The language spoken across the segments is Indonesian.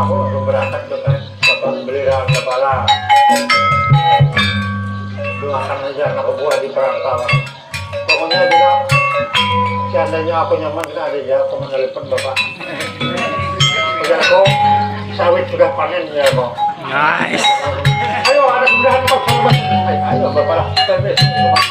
aku berangkat ke kan bapak beliran kepala doakan aja anak buah di perantauan pokoknya juga seandainya aku nyaman ada ya aku menelepon bapak udah kok sawit sudah panen ya kok Nice. ayo ada kemudahan kok sahabat ayo bapak lah service bapak.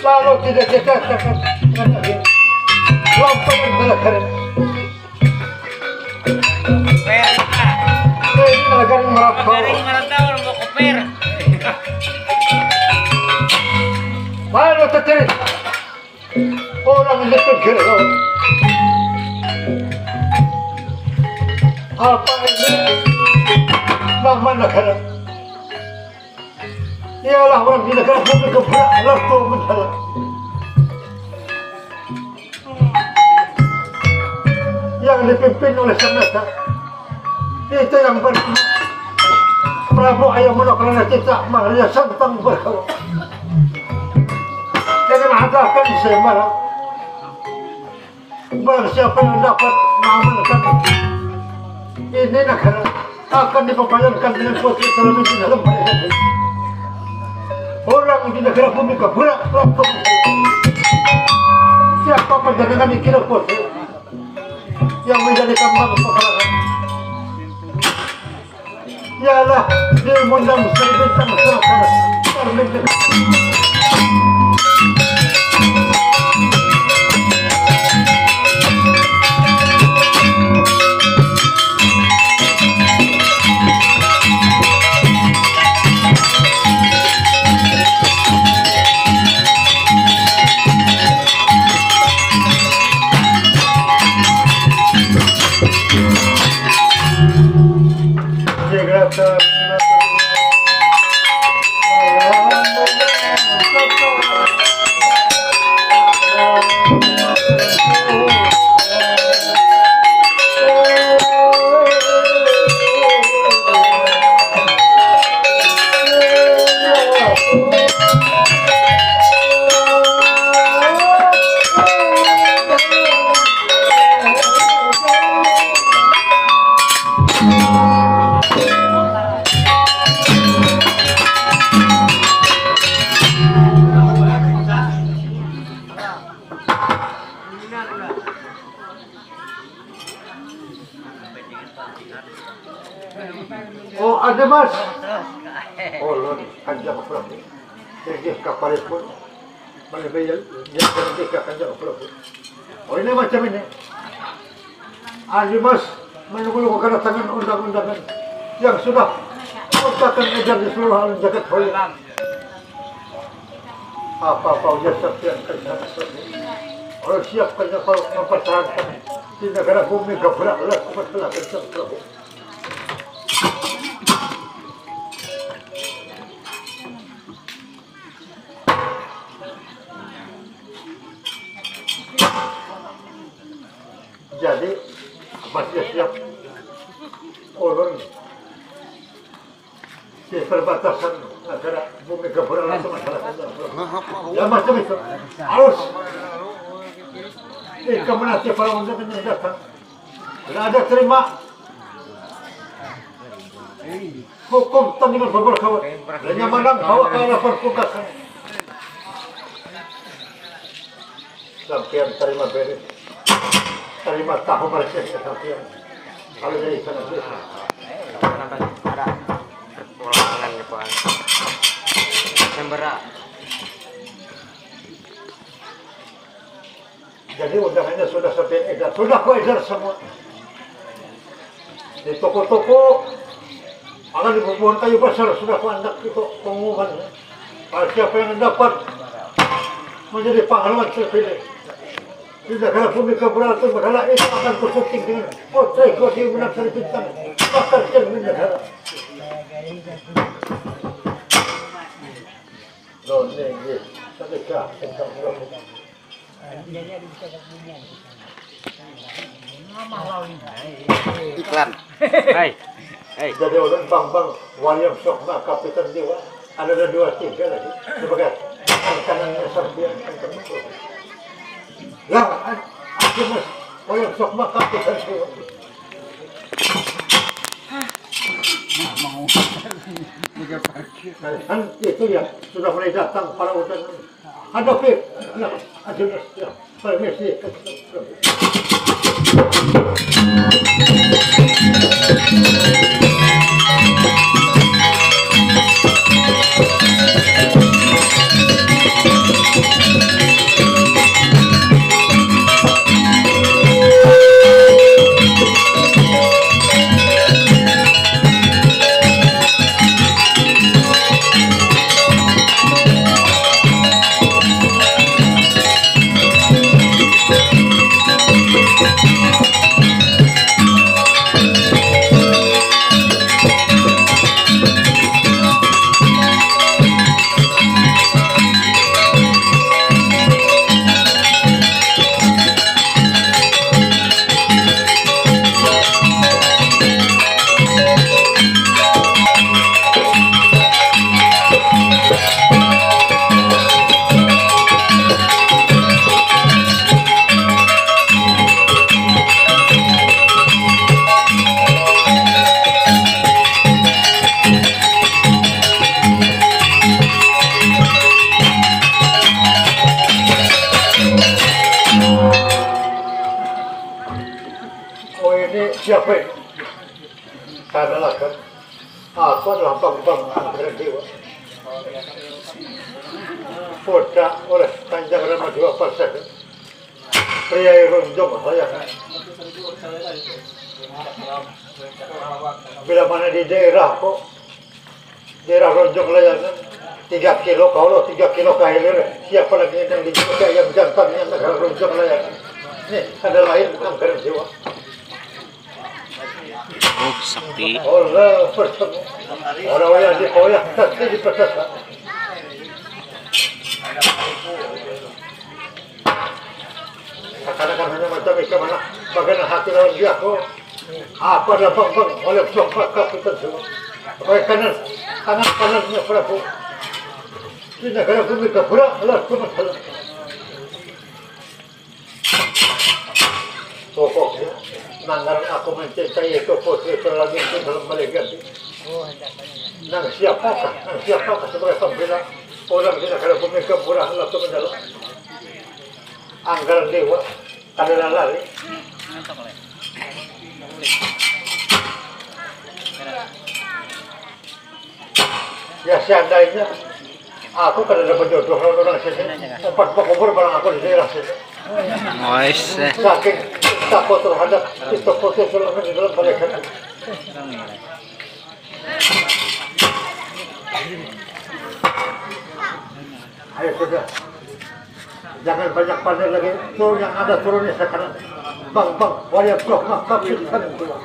Lalu tidak dikatakan lampu yang belakang. Ini negara merokok. Orang mau koper. Lalu terjadi orang itu gelo. Apa ini nama negara? Ialah orang di negara publik keberak lalu menjalan. Yang dipimpin oleh Semesta itu yang bernama Prabu Ayamunakana Cipta Maharya Santang Berkala. Jangan adakan sembarang barang siapa yang dapat mengamankan ini negara akan diperpanjangkan dengan putri selama di dalam mereka. Orang di negara bumi keberak langsung siapa penjaringan dikira putri yang menjadi kambang peperangan ialah di Mundang Sri Bintang Selatan Termindik. Oh ada mas. Oh lor kanjang Prabu. Jadi kapal pun boleh bayar yang ketika kanjang Prabu. Oh ini macam ini. Ahli mas menunggu kedatangan undang-undangan yang sudah merupakan edar di seluruh alam jagat raya. Apa-apa jasa yang kerja kalau siapkan kalau mempertahankan di negara bumi gebrak laku masalah kanjang Prabu. Jadi masih siap ulun di perbatasan negara bumi gebrak langsung masyarakat ya macam itu harus kemenangan para undangan yang datang tidak ada terima hukum tandingan berberkawat dan yang menang bawa ke arah perpustakaan sampai terima beres terima tahu mereka sampai kalau dari sana Ada perpolangan ya Pak. Semberak. jadi undangannya sudah sampai edar, sudah edar semua di toko-toko akan di Pohon Kayu Besar sudah kuandak itu pengumuman siapa yang dapat menjadi pahlawan terpilih di negara bumi keberatan negara itu akan bersyuting dengan potret Godi Menang Sri Bintang bakal cermin negara loh ini sedekah tentang Iklan. Hai. Hai. Jadi orang bang William Sokma Kapitan Dewa ada 2-3 lagi sebagai kanannya Serbian yang Mas William Sokma Kapitan Dewa kan itu ya sudah mulai datang para utusan ada Pip ada ya permisi siapa ini? Saya adalah kan aku adalah bang Anggaran Dewa putra oleh Tanjang Rama 2 Persek Priai Ronjong saya bila mana di daerah kok daerah Ronjong layanan 3 kilo kalau 3 kilo kahilir siapa lagi yang dijaga yang jantannya negara Ronjong layanan ini ada lain Anggaran Dewa. Oh, sakti. Allah bertemu orang yang dikoyak sakti di persasa seakan-akan hanya macam itu mana bagaimana hati lawan dia kok apa ada bang oleh sopak Kapitan Dewa supaya kanannya Prabu di negara bumi keberak Allah masalah pokoknya Nanggaran aku mencintai itu putri terlagi itu dalam meleganti. Nang siapakah sebagai pembela orang di negara bumi keberak Allah mendalam Anggaran Dewa adalah lari. Ya seandainya aku kan ada berjodoh orang sini tempat berkubur barang aku di daerah sini. Nice. Saking takut terhadap itu foto selama di dalam mereka. Ayo sudah, jangan banyak pandai lagi. Turun yang ada turunnya sekarang. Bang, wajib blok makam Kapitan Dewa.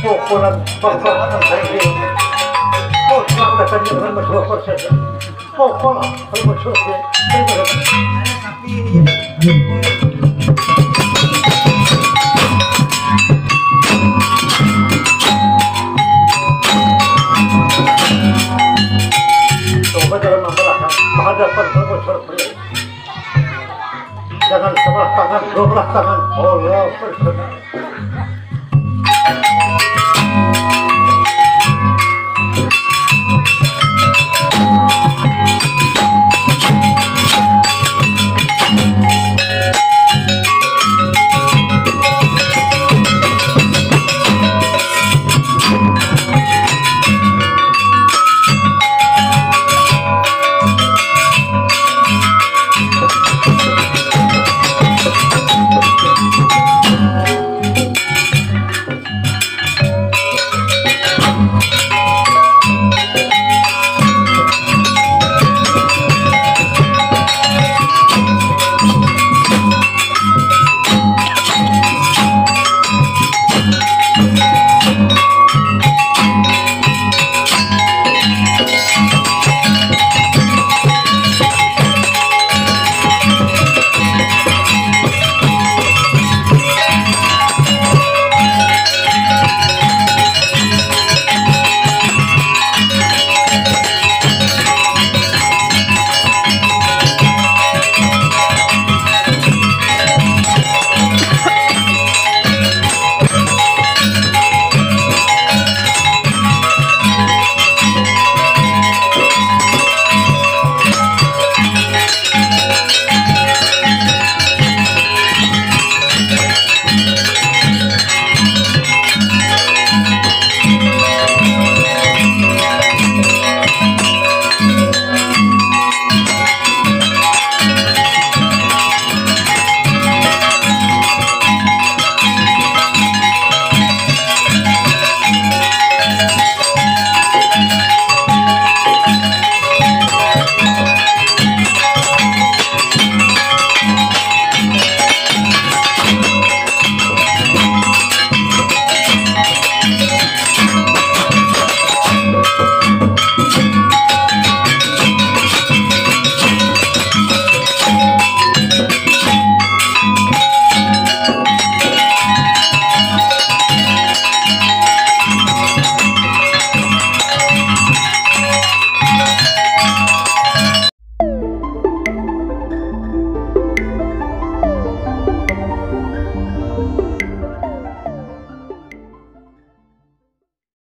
pukulan pangkalan saya oh sampai tadi dengan masalah persen oh kalau masalah coba jangan membelakang menghadapan jangan sebelah tangan dua belah tangan oh ya persen